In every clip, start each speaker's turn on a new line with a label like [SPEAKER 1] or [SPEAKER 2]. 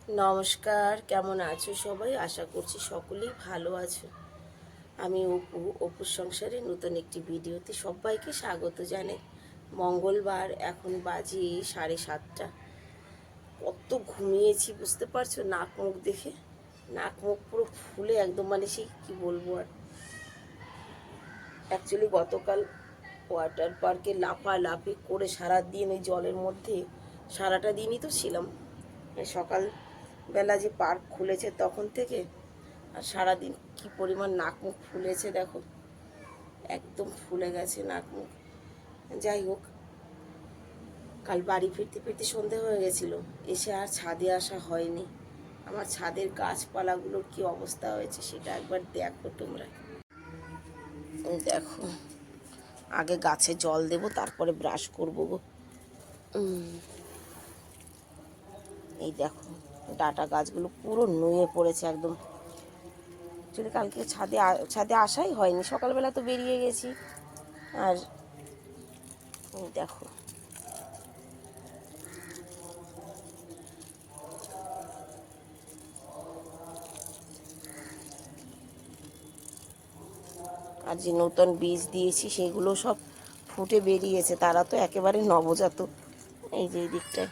[SPEAKER 1] নমস্কার, কেমন আছো সবাই? আশা করছি সকলেই ভালো আছো। আমি অপুর সংসারে নতুন একটি ভিডিওতে সবাইকে স্বাগত জানাই। মঙ্গলবার, এখন বাজে 7:30। কত ঘুমিয়েছি বুঝতে পারছো? নাক মুখ দেখে নাক মুখ পুরো ফুলে একদম, মানে সেই কী বলবো আর। অ্যাকচুয়ালি গতকাল ওয়াটার পার্কে লাফালাফি করে সারাদিন ওই জলের মধ্যে সারাটা দিনই তো ছিলাম। সকালবেলা যে পার্ক খুলেছে তখন থেকে আর সারাদিন কি পরিমাণ নাক মুখ ফুলেছে দেখো, একদম ফুলে গেছে নাক মুখ। যাই হোক, কাল বাড়ি ফিরতে ফিরতে সন্ধে হয়ে গেছিলো, এসে আর ছাদে আসা হয়নি। আমার ছাদের গাছপালাগুলোর কি অবস্থা হয়েছে সেটা একবার দেখো তোমরা। দেখো, আগে গাছে জল দেবো, তারপরে ব্রাশ করবো গো। এই দেখো, ডাটা গাছগুলো পুরো নুয়ে পড়েছে একদম। অ্যাকচুয়ালি কালকে ছাদে আসাই হয়নি, সকালবেলা তো বেরিয়ে গেছি। আর দেখো, আর যে নতুন বীজ দিয়েছি সেগুলো সব ফুটে বেরিয়েছে, তারা তো একেবারে নবজাত। এই যে এই দিকটায়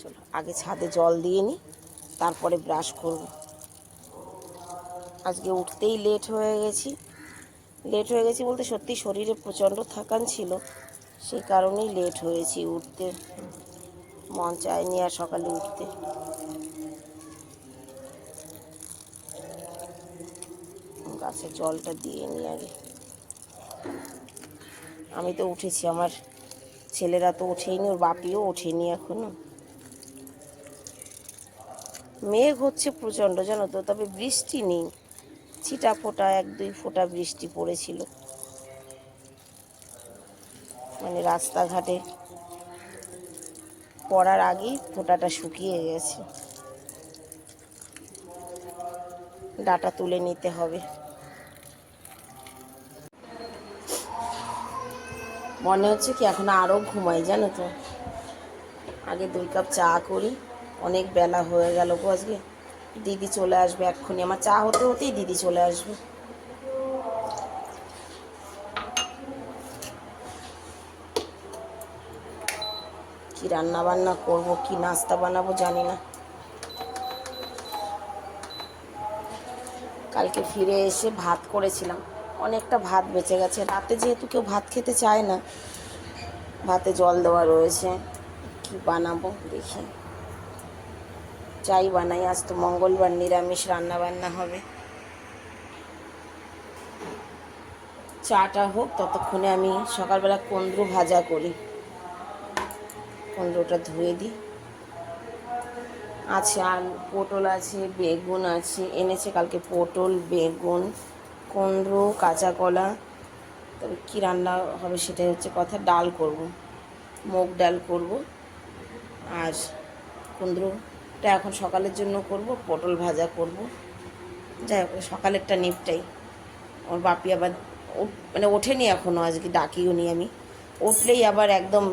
[SPEAKER 1] চলো আগে ছাদে জল দিয়ে নিই, তারপরে ব্রাশ করব। আজকে উঠতেই লেট হয়ে গেছি বলতে সত্যি শরীরে প্রচণ্ড থাকান ছিল, সেই কারণেই লেট হয়েছি। উঠতে মন চায়নি আর সকালে উঠতে। গাছে জলটা দিয়ে নিই আগে। আমি তো উঠেছি, আমার ছেলেরা তো ওঠেইনি, ওর বাপিও ওঠেনি এখনো। মেঘ হচ্ছে প্রচণ্ড জানো তো, তবে বৃষ্টি নেই। ছিটা ফোটা 1-2 ফোঁটা বৃষ্টি পড়েছিল, মানে রাস্তাঘাটে পড়ার আগেই ফোঁটাটা শুকিয়ে গেছে। ডাটা তুলে নিতে হবে। মনে হচ্ছে কি এখন আরও ঘুমাই জানো তো। আগে 2 কাপ চা করি, অনেক বেলা হয়ে গেল গো। আজকে দিদি চলে আসবে এক্ষুনি, আমার চা হতে হতেই দিদি চলে আসবে। কি রান্না বান্না করব, কি নাস্তা বানাবো জানি না। কালকে ফিরে এসে ভাত করেছিলাম, অনেকটা ভাত বেঁচে গেছে। রাতে যেহেতু কেউ ভাত খেতে চায় না, ভাতে জল দেওয়া রয়েছে। কি বানাবো দেখি, যাই বানাই। আজ তো মঙ্গলবার, নিরামিষ রান্না বান্না হবে। চাটা হোক, ততক্ষণে আমি সকালবেলা কুমড়ো ভাজা করি। কুমড়োটা ধুয়ে দিই। আছে আলু, পটল আছে, বেগুন আছে, এনেছে কালকে পটল, বেগুন, কুমড়ো, কাঁচা কলা। তবে কী রান্না হবে সেটাই হচ্ছে কথা। ডাল করব, মুগ ডাল করব। আর কুমড়োটা এখন সকালের জন্য করব, পটল ভাজা করব। যাই হোক, সকালেরটা নিপটাই। ওর বাপি আবার মানে ওঠেনি এখনও, আজকে ডাকিও নি আমি। উঠলেই আবার একদম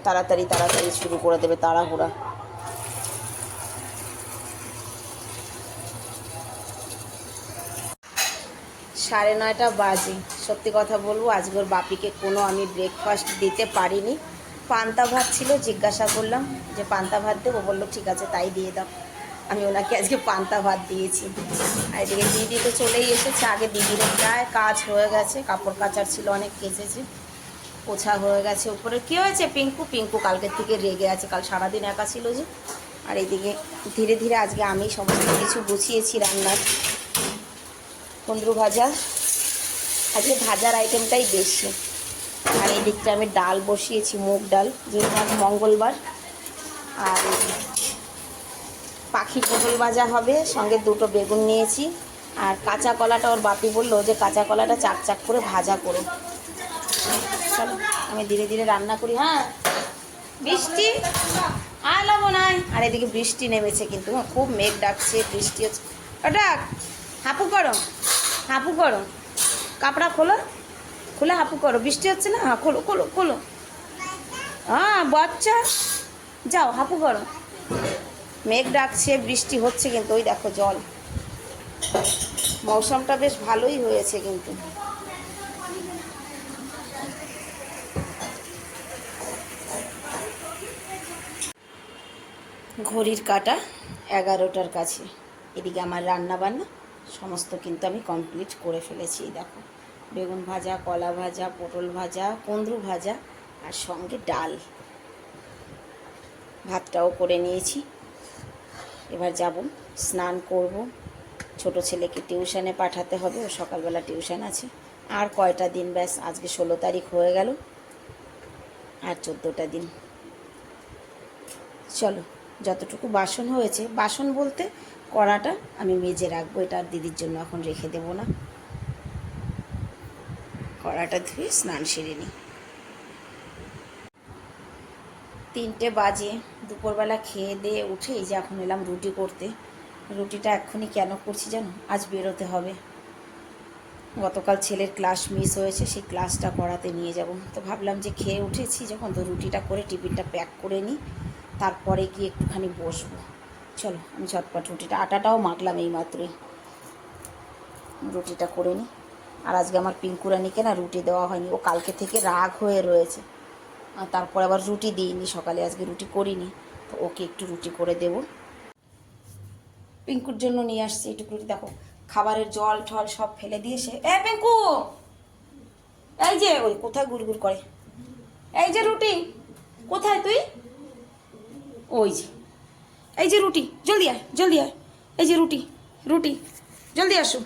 [SPEAKER 1] তাড়াতাড়ি তাড়াতাড়ি শুরু করে দেবে, তাড়াহুড়া। 9:30 বাজে। সত্যি কথা বলবো, আজকে ওর বাপিকে কোনো আমি ব্রেকফাস্ট দিতে পারিনি। পান্তা ভাত ছিল, জিজ্ঞাসা করলাম যে পান্তা ভাত দেবো, বললো ঠিক আছে তাই দিয়ে দাও। আমি ওনাকে আজকে পান্তা ভাত দিয়েছি। আর এদিকে দিদি তো চলেই এসেছে। আগে দিদির প্রায় কাজ হয়ে গেছে, কাপড় কাচার ছিল অনেক, কেচেছে, পোছা হয়ে গেছে উপরে। কী হয়েছে পিঙ্কু কালকের থেকে রেগে আছে, কাল সারাদিন একা ছিল যে। আর এইদিকে ধীরে ধীরে আজকে আমি সমস্ত কিছু গুছিয়েছি রান্নার। কুমড়ো ভাজা, আজকে ভাজার আইটেমটাই বেশি। আর এই দিকটা আমি ডাল বসিয়েছি, মুগ ডাল, যেহেতু আজ মঙ্গলবার। আর পাখি পটল ভাজা হবে, সঙ্গে 2টো বেগুন নিয়েছি। আর কাঁচা কলাটা ওর বাপি বললো যে কাঁচা কলাটা চাক চাক করে ভাজা করো। চলো আমি ধীরে ধীরে রান্না করি। হ্যাঁ বৃষ্টি আলাবো নাই। আর এদিকে বৃষ্টি নেমেছে কিন্তু, খুব মেঘ ডাকছে, বৃষ্টি হচ্ছে। ওটা হাঁপু করো, হাঁপু করো, কাপড়া খোলো, খুলে হাঁপু করো। বৃষ্টি হচ্ছে না, হ্যাঁ খোলো খোলো খোলো। হ্যাঁ বাচ্চা, যাও হাঁপু করো। মেঘ ডাকছে, বৃষ্টি হচ্ছে, কিন্তু ওই দেখো জল। মৌসুমটা বেশ ভালোই হয়েছে কিন্তু। ঘড়ির কাঁটা 11টার কাছে। এদিকে আমার রান্না বান্না সমস্ত কিন্তু আমি কমপ্লিট করে ফেলেছি। দেখো বেগুন ভাজা, কলা ভাজা, পটল ভাজা, কুঁদরু ভাজা, আর সঙ্গে ডাল। ভাতটাও করে নিয়েছি। এবার যাব, স্নান করব, ছোট ছেলেকে টিউশনে পাঠাতে হবে, ও সকালবেলা টিউশন আছে। আর কয়টা দিন, ব্যাস আজকে 16 তারিখ হয়ে গেল, আর 14টা দিন। চলো, যতটুকু বাসন হয়েছে, বাসন বলতে কড়াটা আমি মেজে রাখবো, এটা আর দিদির জন্য এখন রেখে দেবো না। কড়াটা ধুয়ে স্নান সেরে নিই। 3টে বাজে, দুপুরবেলা খেয়ে দিয়ে উঠে এই যে এখন এলাম রুটি করতে। রুটিটা এক্ষুনি কেন করছি জানো? আজ বেরোতে হবে। গতকাল ছেলের ক্লাস মিস হয়েছে, সেই ক্লাসটা করাতে নিয়ে যাব। তো ভাবলাম যে খেয়ে উঠেছি যখন, তো রুটিটা করে টিফিনটা প্যাক করে নিই, তারপরে গিয়ে একটুখানি বসবো। চলো আমি ঝটপট রুটিটা, আটাটাও মাখলাম এই মাত্রই, রুটিটা করে নিই। আর আজকে আমার পিঙ্কুরানিকে না রুটি দেওয়া হয়নি, ও কালকে থেকে রাগ হয়ে রয়েছে। আর তারপর আবার রুটি দিইনি সকালে, আজকে রুটি করিনি, তো ওকে একটু রুটি করে দেব। পিঙ্কুর জন্য নিয়ে আসছি একটু রুটি। দেখো খাবারের জল ঠল সব ফেলে দিয়ে সে, এ পিঙ্কু, এই যে, ওই কোথায় গুড়গুড় করে, এই যে রুটি, কোথায় তুই? ওই যে, এই যে রুটি, জলদি আয় জলদি আয়, এই যে রুটি, রুটি জলদি আসো।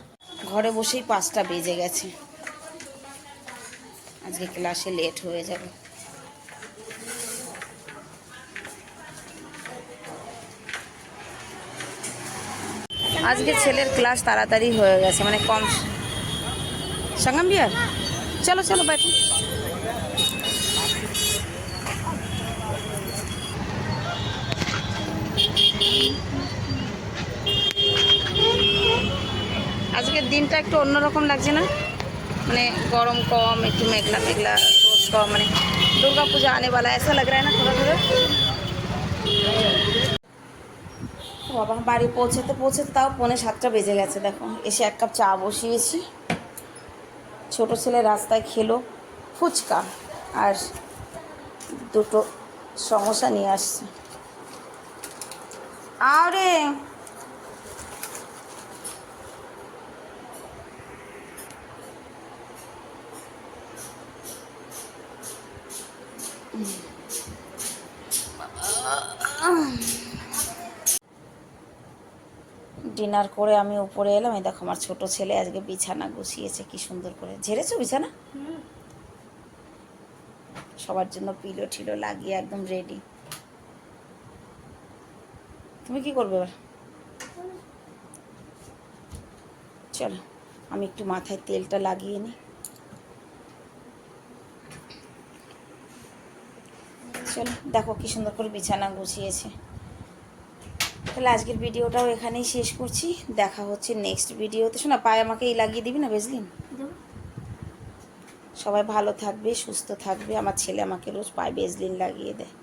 [SPEAKER 1] ঘরে বসেই 5টা বেজে গেছে, আজকে ক্লাসে লেট হয়ে যাবে। আজকে ছেলের ক্লাস তাড়াতাড়ি হয়ে গেছে, মানে কম। সঙ্গম বিহার, চলো চলো बैठो। আজকের দিনটা একটু অন্যরকম লাগছে না? মানে গরম কম, একটু মেঘলা মেঘলা, রোদ কম, মানে दुर्गा पूजा आने वाला है ऐसा लग रहा है ना थोड़ा थोड़ा। বাবা বাড়ি পৌঁছতে পৌঁছতে তাও 6:45 বেজে গেছে। দেখো এসে 1 কাপ চা বসিয়েছি। ছোট ছেলে রাস্তায় খেলো ফুচকা আর 2টো সমোসা নিয়ে আসছে। আরে ডিনার করে আমি উপরে এলাম। এই দেখো আমার ছোট ছেলে আজকে বিছানা গুছিয়েছে, কি সুন্দর করে। ঝেড়েছো বিছানা? সবার জন্য পিলো ঠিলো লাগিয়ে একদম রেডি। তুমি কি করবে এবার? চলো আমি একটু মাথায় তেলটা লাগিয়ে নিই। চলো দেখো কি সুন্দর করে বিছানা গুছিয়েছে। তাহলে আজকের ভিডিওটাও এখানেই শেষ করছি। দেখা হচ্ছে নেক্সট ভিডিওতে। শোনা, পায়ে আমাকে এই লাগিয়ে দিবি না ভেজলিন? সবাই ভালো থাকবে, সুস্থ থাকবে। আমার ছেলে আমাকে রোজ পায়ে ভেজলিন লাগিয়ে দেয়।